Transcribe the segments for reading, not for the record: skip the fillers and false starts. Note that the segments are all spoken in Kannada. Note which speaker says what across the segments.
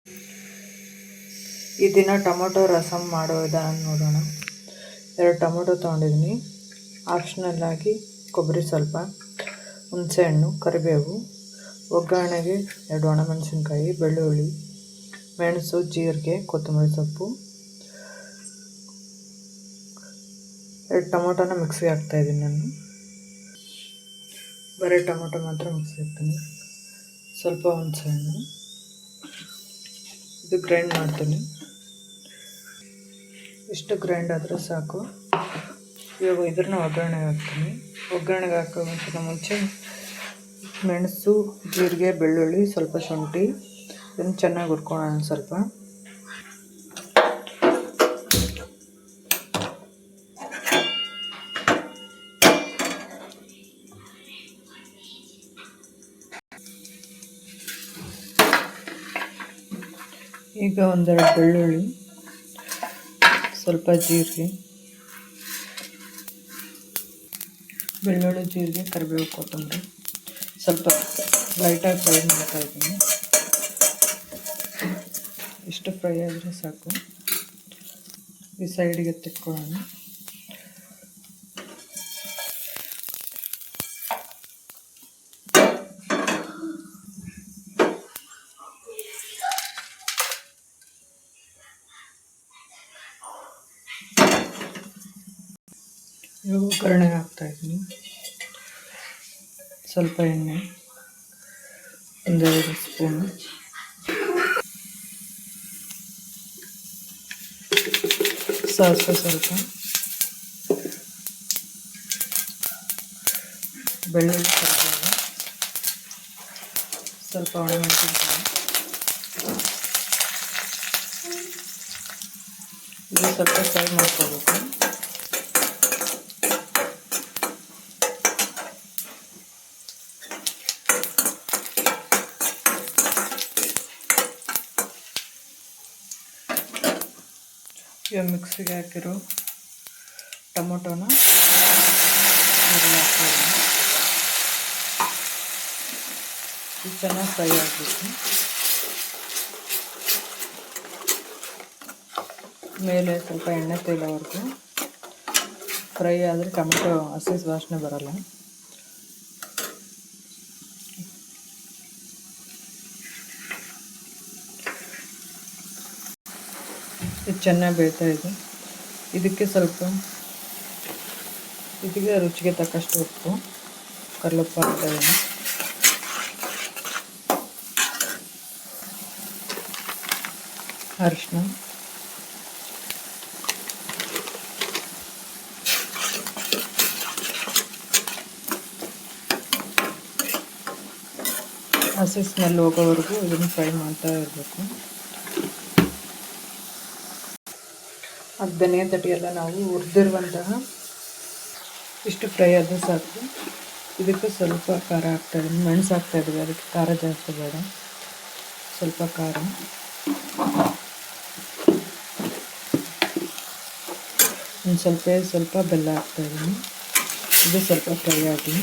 Speaker 1: ಈ ದಿನ ಟೊಮೊಟೊ ರಸಮ್ ಮಾಡೋ ವಿಧಾನ ನೋಡೋಣ. 2 ಟೊಮೊಟೊ ತೊಗೊಂಡಿದ್ದೀನಿ. ಆಪ್ಷನಲ್ ಆಗಿ ಕೊಬ್ಬರಿ ಸ್ವಲ್ಪ, ಹುಣಸೆಹಣ್ಣು, ಕರಿಬೇವು, ಒಗ್ಗರಣೆಗೆ 2 ಒಣಮೆಣಸಿನ್ಕಾಯಿ, ಬೆಳ್ಳುಳ್ಳಿ, ಮೆಣಸು, ಜೀರಿಗೆ, ಕೊತ್ತಂಬರಿ ಸೊಪ್ಪು. 2 ಟೊಮೊಟೊನ ಮಿಕ್ಸಿಗೆ ಹಾಕ್ತಾಯಿದ್ದೀನಿ ನಾನು. ಬರೀ ಟೊಮೊಟೊ ಮಾತ್ರ ಮಿಕ್ಸಿಗೆ ಹಾಕ್ತೀನಿ. ಸ್ವಲ್ಪ ಹುಣಸೆಹಣ್ಣು, ಇದು ಗ್ರೈಂಡ್ ಮಾಡ್ತೀನಿ. ಇಷ್ಟು ಗ್ರೈಂಡ್ ಆದರೆ ಸಾಕು. ಇವಾಗ ಇದನ್ನ ಒಗ್ಗರಣೆಗೆ ಹಾಕ್ತೀನಿ. ಒಗ್ಗರಣೆಗೆ ಹಾಕೋಕ್ಕಿಂತ ಮುಂಚೆ ಮೆಣಸು, ಜೀರಿಗೆ, ಬೆಳ್ಳುಳ್ಳಿ, ಸ್ವಲ್ಪ ಶುಂಠಿ ಇದನ್ನು ಚೆನ್ನಾಗಿ ಹುರ್ಕೊಳ್ಳೋಣ ಸ್ವಲ್ಪ. ಈಗ 1-2 ಬೆಳ್ಳುಳ್ಳಿ, ಸ್ವಲ್ಪ ಜೀರಿಗೆ, ಕರಿಬೇವು, ಕೊತ್ತಂಬರಿ ಸ್ವಲ್ಪ ಲೈಟಾಗಿ ಫ್ರೈ ಮಾಡ್ತಾಯಿದ್ದೀನಿ. ಇಷ್ಟು ಫ್ರೈ ಆದರೆ ಸಾಕು. ಈ ಸೈಡಿಗೆ ತೆಕ್ಕೊಳ್ಳೋಣ. ಇವಾಗ ಒಗ್ಗರಣೆಗೆ ಹಾಕ್ತಾಯಿದ್ದೀನಿ. ಸ್ವಲ್ಪ ಎಣ್ಣೆ, 1-2 ಸ್ಪೂನು, ಸಾಸಿವೆ ಸ್ವಲ್ಪ, ಬೆಳ್ಳುಳ್ಳಿ ಸ್ವಲ್ಪ ಒಣಮೆಣಸಿನ್ಕಾಯಿ, ಇದು ಸ್ವಲ್ಪ ಫ್ರೈ ಮಾಡ್ಕೋಬೇಕು. ಇವಾಗ ಮಿಕ್ಸಿಗೆ ಹಾಕಿರೋ ಟೊಮೊಟೊನ ಹಾಕ್ತಾಯಿದ್ದೀನಿ. ಇದು ಚೆನ್ನಾಗಿ ಫ್ರೈ ಆಗಬೇಕು. ಮೇಲೆ ಸ್ವಲ್ಪ ಎಣ್ಣೆ ತೇಲೋವರೆಗೂ ಫ್ರೈ ಆದರೆ ಟೊಮೊಟೊ ಹಸಿ ವಾಸನೆ ಬರಲ್ಲ. ಇದು ಚೆನ್ನಾಗಿ ಬೇಯ್ತಾ ಇದೆ. ಇದಕ್ಕೆ ರುಚಿಗೆ ತಕ್ಕಷ್ಟು ಉಪ್ಪು, ಕಲ್ಲುಪ್ಪು ಹಾಕ್ತಾಯಿದ್ದೀನಿ. ಅರಿಶಿನ, ಹಸಿ ಸ್ಮೆಲ್ ಹೋಗೋವರೆಗೂ ಇದನ್ನು ಫ್ರೈ ಮಾಡ್ತಾ ಇರಬೇಕು. ಅದು ಧನಿಯಾ ತಟ್ಟಿಯೆಲ್ಲ ನಾವು ಹುರಿದಿರುವಂತಹ ಇಷ್ಟು ಫ್ರೈ ಆದರೆ ಸಾಕು. ಇದಕ್ಕೆ ಸ್ವಲ್ಪ ಖಾರ ಹಾಕ್ತಾಯಿದ್ದೀನಿ. ಮೆಣಸು ಹಾಕ್ತಾಯಿದ್ದೀವಿ, ಅದಕ್ಕೆ ಖಾರ ಜಾಸ್ತಿ ಬೇಡ. ಸ್ವಲ್ಪ ಖಾರ, ಸ್ವಲ್ಪ ಬೆಲ್ಲ ಹಾಕ್ತಾಯಿದ್ದೀನಿ. ಇದು ಸ್ವಲ್ಪ ಫ್ರೈ ಆಗಿ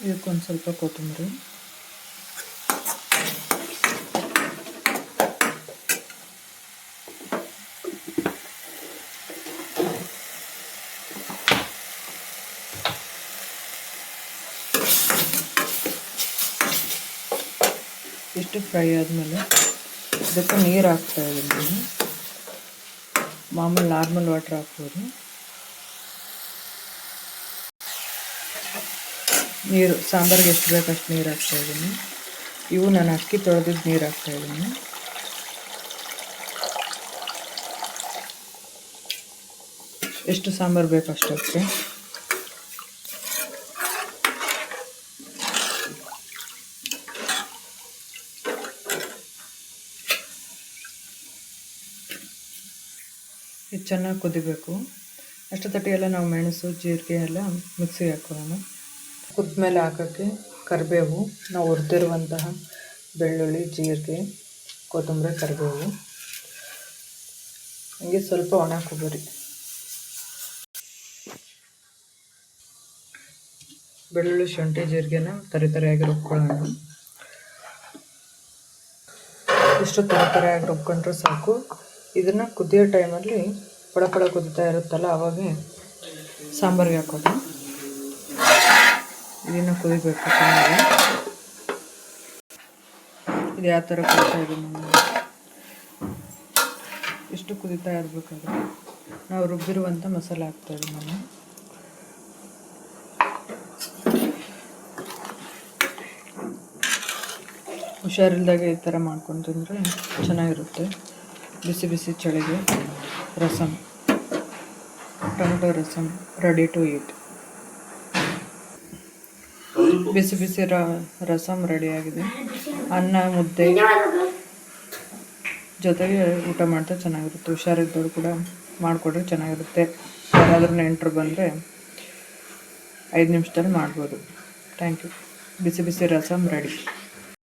Speaker 1: ಇದಕ್ಕೊಂದು ಸ್ವಲ್ಪ ಕೊತ್ತಂಬರಿ, ಇಷ್ಟು ಫ್ರೈ ಆದಮೇಲೆ ಇದಕ್ಕೆ ನೀರು ಹಾಕ್ತಾಯಿದ್ದೀನಿ. ಮಾಮೂಲಿ ನಾರ್ಮಲ್ ವಾಟ್ರ್ ಹಾಕ್ಬೋದು. ನೀರು ಸಾಂಬಾರಿಗೆ ಎಷ್ಟು ಬೇಕು ಅಷ್ಟು ನೀರು ಹಾಕ್ತಾಯಿದ್ದೀನಿ. ಇವು ನಾನು ಅಕ್ಕಿ ತೊಳೆದಿದ್ದು ನೀರು ಹಾಕ್ತಾಯಿದ್ದೀನಿ. ಎಷ್ಟು ಸಾಂಬಾರು ಬೇಕು ಅಷ್ಟಕ್ಕೆ. ಇದು ಚೆನ್ನಾಗಿ ಕುದಿಬೇಕು. ಅಷ್ಟು ತಟ್ಟಿಗೆಲ್ಲ ನಾವು ಮೆಣಸು, ಜೀರಿಗೆ ಎಲ್ಲ ಮಿಕ್ಸಿಗೆ ಹಾಕೋಣ. ಕುದ್ಮೇಲೆ ಹಾಕೋಕ್ಕೆ ಕರಿಬೇವು, ನಾವು ಹುರಿದಿರುವಂತಹ ಬೆಳ್ಳುಳ್ಳಿ, ಜೀರಿಗೆ, ಕೊತ್ತಂಬರಿ, ಕರಿಬೇವು, ಹಂಗೆ ಸ್ವಲ್ಪ ಒಣ ಕೊಬ್ಬರಿ. ಬೆಳ್ಳುಳ್ಳಿ ಶುಂಠಿ ಜೀರಿಗೆನ ತರಿಯಾಗಿ ರುಬ್ಕೊಳ್ಳೋಣ. ಇಷ್ಟು ತರಿಯಾಗಿ ರುಬ್ಕೊಂಡ್ರೆ ಸಾಕು. ಇದನ್ನು ಕುದಿಯೋ ಟೈಮಲ್ಲಿ ಪಳ ಕುದಿತಾ ಇರುತ್ತಲ್ಲ, ಅವಾಗೆ ಸಾಂಬಾರಿಗೆ ಹಾಕೋದು. ಇದನ್ನು ಕುದಿಬೇಕು ಚೆನ್ನಾಗಿ. ಇದು ಯಾವ ಥರ ಕುದಿತಾ ಇದೆ ನಾನು ಇಷ್ಟು ಕುದಿತಾ ಇರಬೇಕಾದ್ರೆ ನಾವು ರುಬ್ಬಿರುವಂಥ ಮಸಾಲೆ ಹಾಕ್ತಾಯಿದ್ದೀನಿ ನಾನು. ಹುಷಾರಿಲ್ದಾಗ ಈ ಥರ ಮಾಡ್ಕೊಂಡು ತಿಂದರೆ ಚೆನ್ನಾಗಿರುತ್ತೆ. ಬಿಸಿ ಬಿಸಿ ಚಳಿಗೆ rasam, tomato rasam ready to eat. ಬಿಸಿ ಬಿಸಿ ರಸಮ್ ರೆಡಿಯಾಗಿದೆ. ಅನ್ನ ಮುದ್ದೆ ಜೊತೆಗೆ ಊಟ ಮಾಡ್ತಾ ಚೆನ್ನಾಗಿರುತ್ತೆ. ಹುಷಾರಿದ್ದವರು ಕೂಡ ಮಾಡಿಕೊಡ್ರೆ ಚೆನ್ನಾಗಿರುತ್ತೆ. ಯಾರಾದರೂ ನೆಂಟರು ಬಂದರೆ 5 ನಿಮಿಷದಲ್ಲಿ ಮಾಡ್ಬೋದು. Thank you. ಬಿಸಿ ಬಿಸಿ ರಸಮ್ ರೆಡಿ.